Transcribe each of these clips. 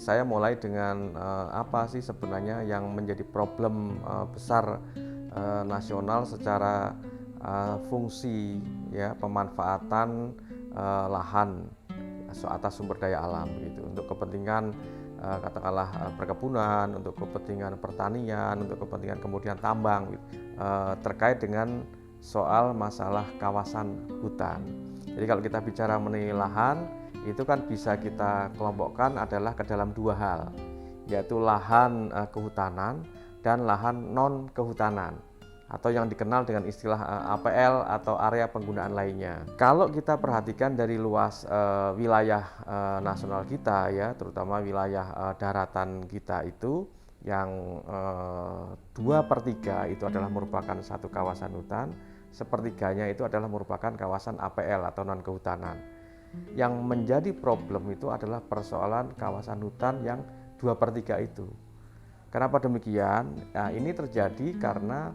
Saya mulai dengan apa sih sebenarnya yang menjadi problem besar nasional secara fungsi ya pemanfaatan lahan atas sumber daya alam gitu untuk kepentingan katakanlah perkebunan, untuk kepentingan pertanian, untuk kepentingan kemudian tambang gitu. Terkait dengan soal masalah kawasan hutan. Jadi kalau kita bicara mengenai lahan itu kan bisa kita kelompokkan adalah ke dalam dua hal, yaitu lahan kehutanan dan lahan non kehutanan atau yang dikenal dengan istilah APL atau area penggunaan lainnya. Kalau kita perhatikan dari luas wilayah nasional kita ya, terutama wilayah daratan kita itu yang 2/3 itu adalah merupakan satu kawasan hutan, sepertiganya itu adalah merupakan kawasan APL atau non kehutanan. Yang menjadi problem itu adalah persoalan kawasan hutan yang 2/3 itu. Kenapa demikian? Nah, ini terjadi karena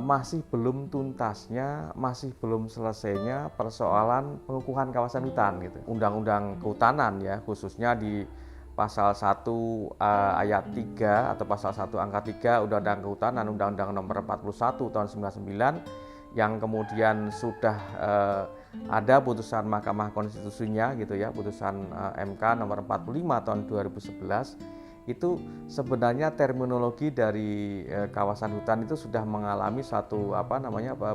masih belum tuntasnya, masih belum selesainya persoalan pengukuhan kawasan hutan gitu. Undang-undang kehutanan ya, khususnya di pasal 1 ayat 3 atau pasal 1 angka 3 Undang-Undang Kehutanan Undang-Undang Nomor 41 tahun 99 yang kemudian sudah ada putusan Mahkamah Konstitusinya gitu ya, putusan MK nomor 45 tahun 2011 itu sebenarnya terminologi dari kawasan hutan itu sudah mengalami satu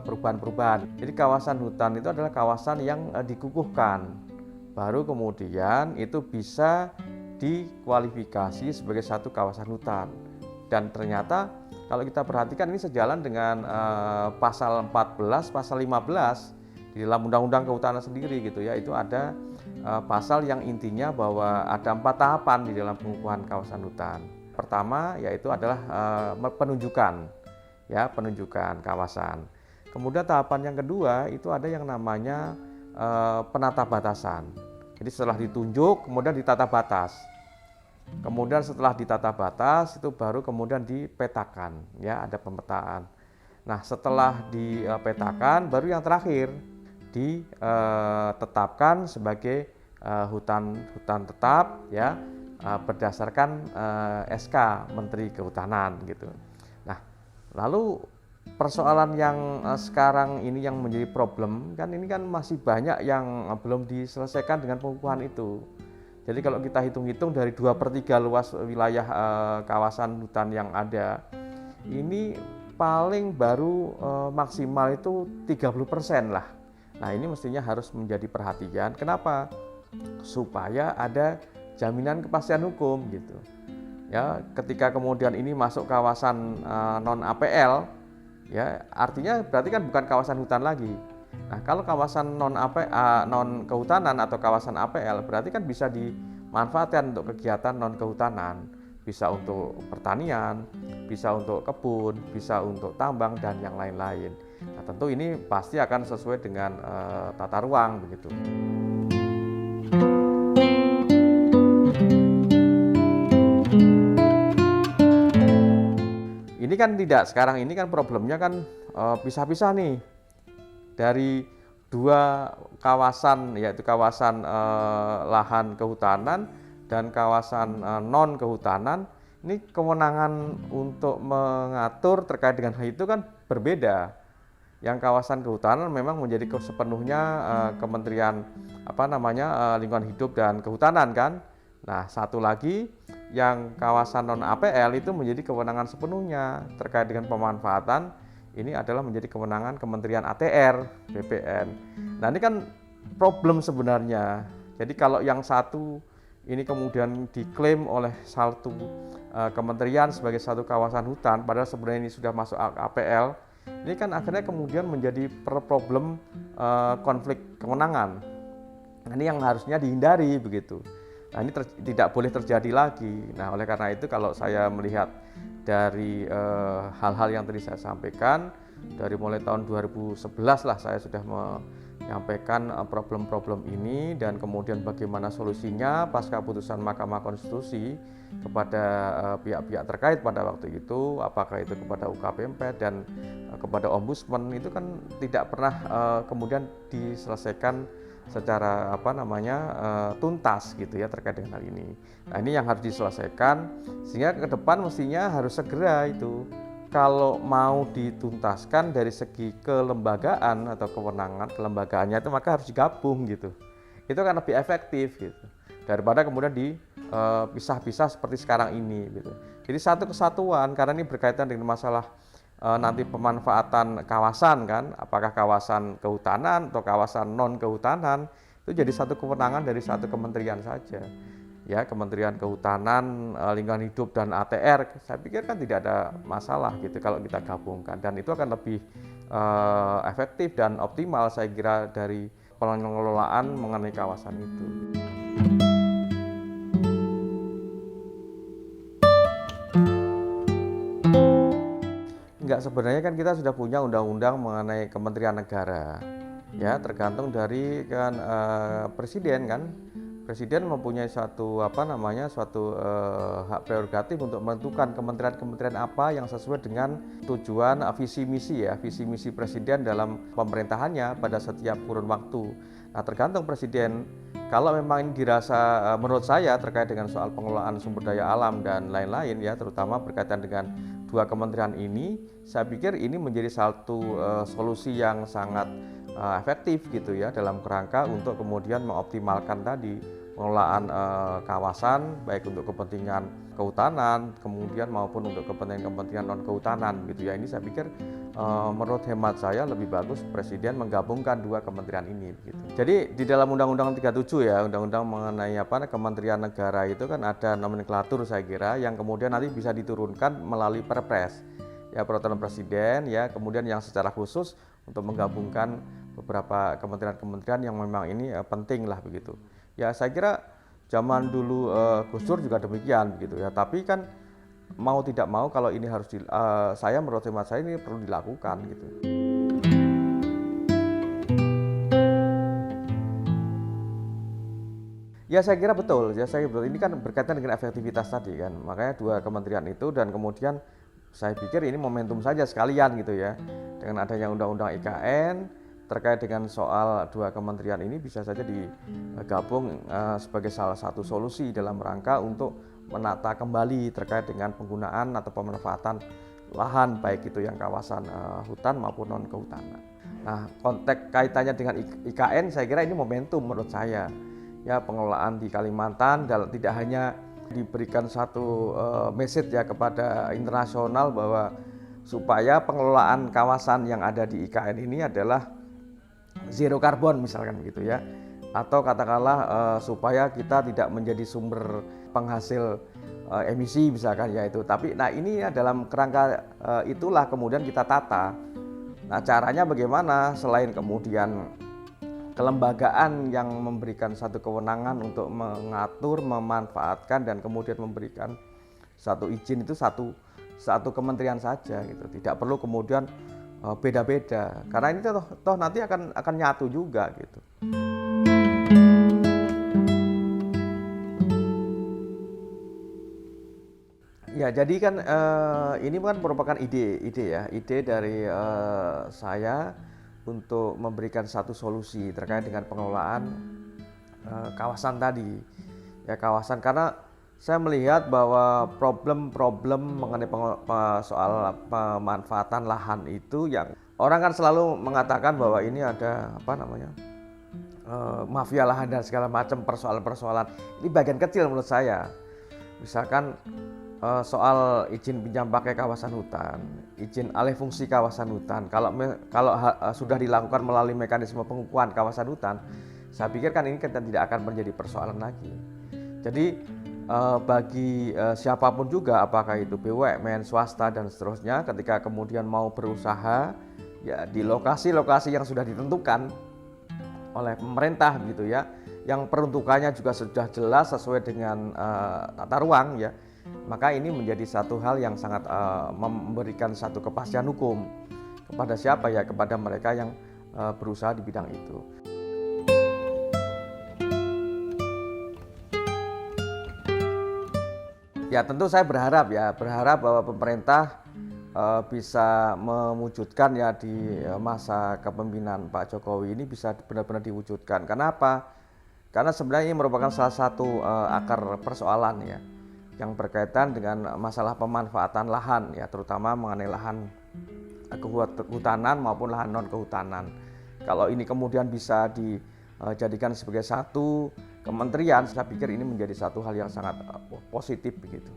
perubahan-perubahan. Jadi kawasan hutan itu adalah kawasan yang dikukuhkan, baru kemudian itu bisa dikualifikasi sebagai satu kawasan hutan. Dan ternyata kalau kita perhatikan ini sejalan dengan pasal 14, pasal 15 di dalam Undang-Undang Kehutanan sendiri gitu ya, itu ada pasal yang intinya bahwa ada 4 tahapan di dalam pengukuhan kawasan hutan. Pertama yaitu adalah penunjukan kawasan. Kemudian tahapan yang kedua itu ada yang namanya penata batasan. Jadi setelah ditunjuk kemudian ditata batas. Kemudian setelah ditata batas itu baru kemudian dipetakan ya, ada pemetaan. Nah, setelah dipetakan baru yang terakhir ditetapkan sebagai hutan tetap ya, berdasarkan SK Menteri Kehutanan gitu. Nah, lalu persoalan yang sekarang ini yang menjadi problem kan, ini kan masih banyak yang belum diselesaikan dengan pengukuhan itu. Jadi kalau kita hitung-hitung dari 2/3 luas wilayah kawasan hutan yang ada, ini paling baru maksimal itu 30% lah. Nah, ini mestinya harus menjadi perhatian. Kenapa? Supaya ada jaminan kepastian hukum gitu. Ya, ketika kemudian ini masuk kawasan non APL, ya artinya berarti kan bukan kawasan hutan lagi. Nah, kalau kawasan non kehutanan atau kawasan APL berarti kan bisa dimanfaatkan untuk kegiatan non kehutanan, bisa untuk pertanian, bisa untuk kebun, bisa untuk tambang dan yang lain-lain. Nah, tentu ini pasti akan sesuai dengan tata ruang begitu. Ini kan tidak, sekarang ini kan problemnya kan pisah-pisah nih. Dari 2 kawasan, yaitu kawasan lahan kehutanan dan kawasan non kehutanan, ini kewenangan untuk mengatur terkait dengan hal itu kan berbeda. Yang kawasan kehutanan memang menjadi sepenuhnya Kementerian Lingkungan Hidup dan Kehutanan kan. Nah, satu lagi yang kawasan non APL itu menjadi kewenangan sepenuhnya terkait dengan pemanfaatan ini adalah menjadi kewenangan Kementerian ATR, BPN. Nah ini kan problem sebenarnya. Jadi kalau yang satu ini kemudian diklaim oleh satu kementerian sebagai satu kawasan hutan, padahal sebenarnya ini sudah masuk APL, ini kan akhirnya kemudian menjadi problem konflik kewenangan. Nah, ini yang harusnya dihindari begitu. Nah ini tidak boleh terjadi lagi. Nah oleh karena itu kalau saya melihat dari hal-hal yang tadi saya sampaikan, dari mulai tahun 2011 lah saya sudah menyampaikan problem-problem ini dan kemudian bagaimana solusinya pasca putusan Mahkamah Konstitusi kepada pihak-pihak terkait pada waktu itu, apakah itu kepada UKPMP dan kepada Ombudsman, itu kan tidak pernah kemudian diselesaikan secara tuntas gitu ya terkait dengan hal ini. Nah ini yang harus diselesaikan sehingga ke depan mestinya harus segera itu kalau mau dituntaskan dari segi kelembagaan atau kewenangan kelembagaannya itu maka harus digabung gitu. Itu kan lebih efektif gitu daripada kemudian dipisah-pisah seperti sekarang ini gitu. Jadi satu kesatuan karena ini berkaitan dengan masalah nanti pemanfaatan kawasan kan, apakah kawasan kehutanan atau kawasan non kehutanan, itu jadi satu kewenangan dari satu kementerian saja. Ya, Kementerian Kehutanan, Lingkungan Hidup dan ATR, saya pikir kan tidak ada masalah gitu kalau kita gabungkan dan itu akan lebih efektif dan optimal saya kira dari pengelolaan mengenai kawasan itu. Enggak, sebenarnya kan kita sudah punya undang-undang mengenai Kementerian Negara. Ya, tergantung dari kan presiden kan. Presiden mempunyai suatu hak prerogatif untuk menentukan kementerian-kementerian apa yang sesuai dengan tujuan visi misi presiden dalam pemerintahannya pada setiap kurun waktu. Nah, tergantung presiden. Kalau memang ini dirasa menurut saya terkait dengan soal pengelolaan sumber daya alam dan lain-lain ya, terutama berkaitan dengan dua kementerian ini, saya pikir ini menjadi satu solusi yang sangat efektif gitu ya dalam kerangka untuk kemudian mengoptimalkan tadi pengelolaan kawasan baik untuk kepentingan kehutanan kemudian maupun untuk kepentingan non kehutanan gitu ya. Ini saya pikir menurut hemat saya lebih bagus presiden menggabungkan dua kementerian ini gitu. Jadi di dalam Undang-Undang 37 ya, undang-undang mengenai Kementerian Negara itu kan ada nomenklatur saya kira yang kemudian nanti bisa diturunkan melalui Perpres. Ya, peraturan presiden ya, kemudian yang secara khusus untuk menggabungkan beberapa kementerian-kementerian yang memang ini penting lah begitu. Ya, saya kira zaman dulu Gus Dur juga demikian begitu ya. Tapi kan mau tidak mau kalau ini harus saya menurut hemat saya ini perlu dilakukan gitu. Ya saya kira betul, ini kan berkaitan dengan efektivitas tadi kan. Makanya dua kementerian itu dan kemudian saya pikir ini momentum saja sekalian gitu ya. Dengan adanya undang-undang IKN terkait dengan soal dua kementerian ini bisa saja digabung sebagai salah satu solusi dalam rangka untuk menata kembali terkait dengan penggunaan atau pemanfaatan lahan baik itu yang kawasan hutan maupun non kehutanan. Nah, konteks kaitannya dengan IKN saya kira ini momentum menurut saya. Ya, pengelolaan di Kalimantan tidak hanya diberikan satu message ya kepada internasional bahwa supaya pengelolaan kawasan yang ada di IKN ini adalah zero carbon misalkan begitu ya, atau katakanlah supaya kita tidak menjadi sumber penghasil emisi misalkan ya itu. Tapi nah ini dalam kerangka itulah kemudian kita tata. Nah caranya bagaimana selain kemudian kelembagaan yang memberikan satu kewenangan untuk mengatur, memanfaatkan dan kemudian memberikan satu izin itu satu kementerian saja gitu. Tidak perlu kemudian beda-beda. Karena ini toh nanti akan nyatu juga gitu. Ya, jadi kan ini kan merupakan ide dari saya untuk memberikan satu solusi terkait dengan pengelolaan kawasan tadi. Ya, kawasan karena saya melihat bahwa problem-problem mengenai soal pemanfaatan lahan itu yang orang kan selalu mengatakan bahwa ini ada mafia lahan dan segala macam persoalan-persoalan. Ini bagian kecil menurut saya. Misalkan Soal izin pinjam pakai kawasan hutan, izin alih fungsi kawasan hutan, kalau sudah dilakukan melalui mekanisme pengukuhan kawasan hutan, saya pikir kan ini kan tidak akan menjadi persoalan lagi. Jadi bagi siapapun juga, apakah itu BUMN, swasta dan seterusnya, ketika kemudian mau berusaha ya di lokasi-lokasi yang sudah ditentukan oleh pemerintah gitu ya, yang peruntukannya juga sudah jelas sesuai dengan tata ruang ya, maka ini menjadi satu hal yang sangat memberikan satu kepastian hukum kepada siapa ya, kepada mereka yang berusaha di bidang itu. Ya tentu saya berharap bahwa pemerintah bisa mewujudkan ya di masa kepemimpinan Pak Jokowi ini bisa benar-benar diwujudkan. Kenapa? Karena sebenarnya ini merupakan salah satu akar persoalan ya, yang berkaitan dengan masalah pemanfaatan lahan ya, terutama mengenai lahan kehutanan maupun lahan non kehutanan. Kalau ini kemudian bisa dijadikan sebagai satu kementerian, saya pikir ini menjadi satu hal yang sangat positif begitu.